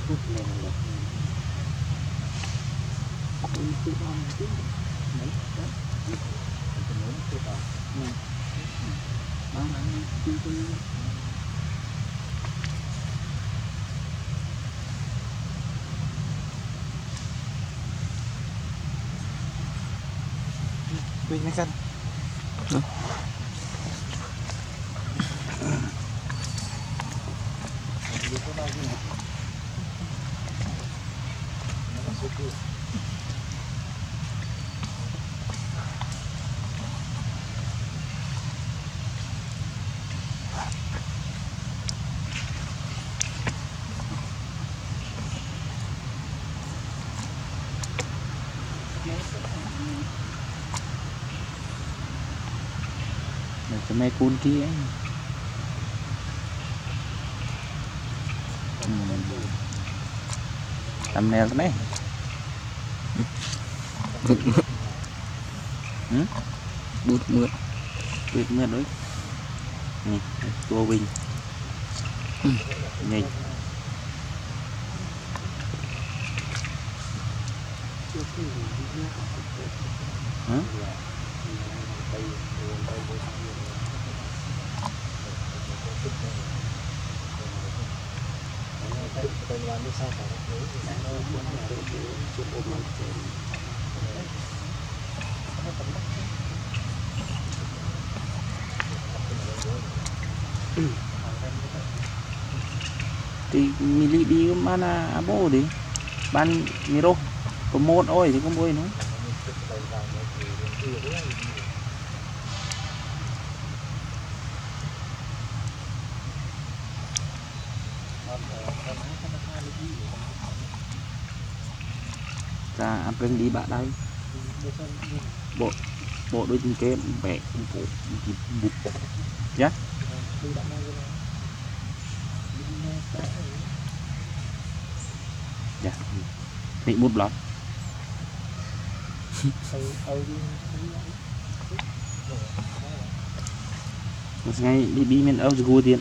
Quên cái căn. Cho mấy con kia tầm nè đấy bút mượt đấy nè tua bình nè hả thì mili đi mana abo đi ban miro có một ôi thì có môi nữa ra ăn đi bạn đây bộ bộ đôi chân kém bẻ bộ bụt nhá dạ bị bút lắm một ngày đi men áo rồi tiền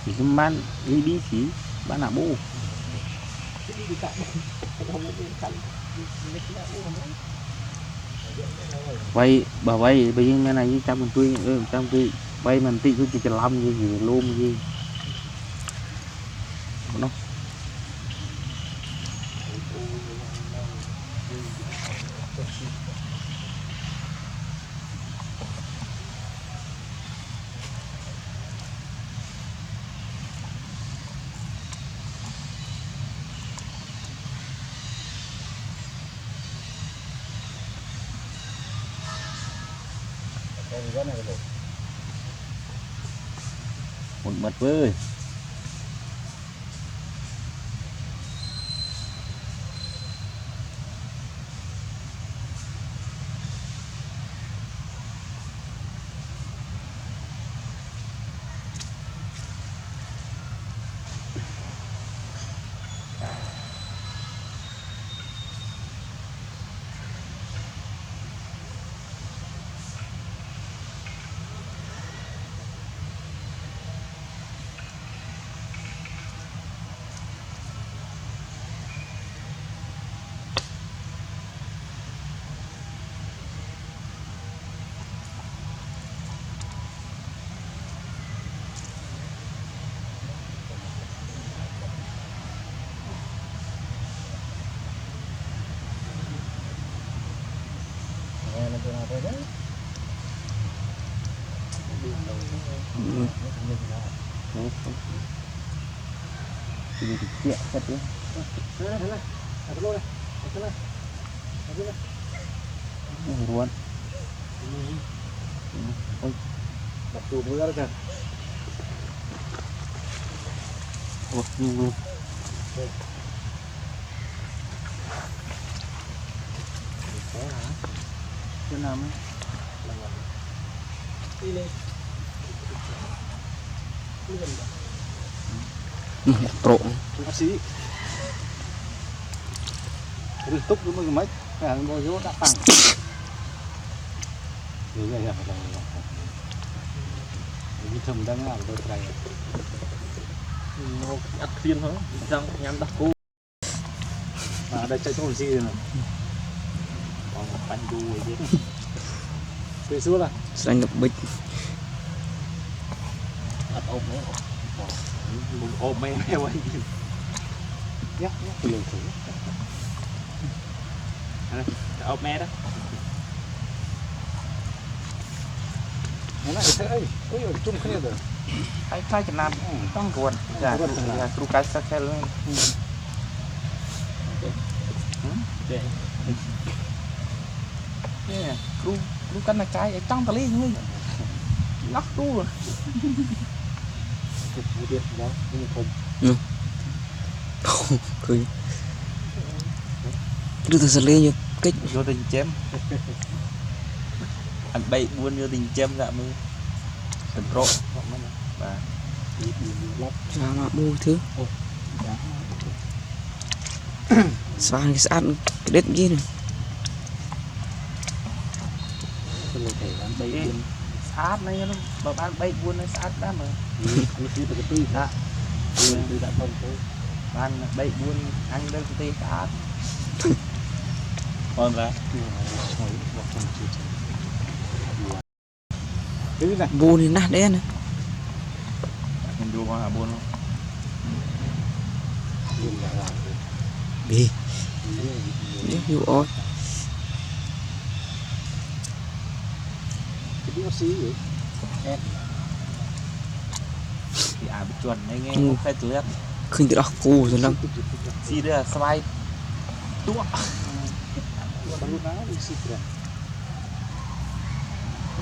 thì cái ban đi chỉ ban nào bố vay bà vay bây giờ này trăm mình tuy trăm tuy vay mình tí cứ chỉ làm gì luôn gì nó một mật với Iya, set ya. Ruan. Ôi. Đặt tủ mới ra kìa. Ủa, nhưng luôn. Cái nào mới đi lên pro bác sĩ cái túc nó mới mấy cái hàng bao nhiêu đã tăng rồi đây là cái thầm đang làm đôi này nó ăn phiên thôi răng nhắm đắp cô mà đây chạy thôn gì rồi nè còn bánh đuôi chứ về xuống là xanh ngập bịch ấp ôm đấy ôm mẹ mèo anh nhắc từ lần thử ôm mẹ đó nó lại thế ấy ôi ở chung cái này rồi hay khai cho namต้องกวนอย่าครูกัสสักแค่เลย เนี่ยครูกันนะใจไอ้ต้องตะลี่นี่ล็อกตู้ vụ điện đó nhưng không cười đưa từ sợi như kích vô tình chém anh bay buôn vô tình chém dạ mới thành pro và ra mà mua thứ xóa cái sát cái đết gì này sát này nó mà bán bay buôn nó sát đó mà bán bay buôn ăn đâu có tê sát còn là buôn thì nát đen này mình đua qua buôn không đi nhiều ôi cái bác sĩ vậy thì à bị chuẩn này nghe khai túi á khinh tự đọc cù rồi lắm gì đây là slide tua bằng lúc nào đi xịt rồi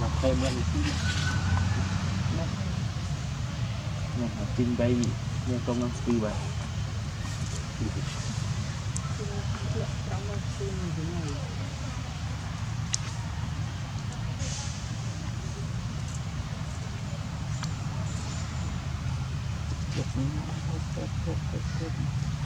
làm thêm lên nhưng mà kinh bay nhưng công năng speed vậy Hãy subscribe cho kênh Ghiền Mì Gõ để không bỏ lỡ những video hấp dẫn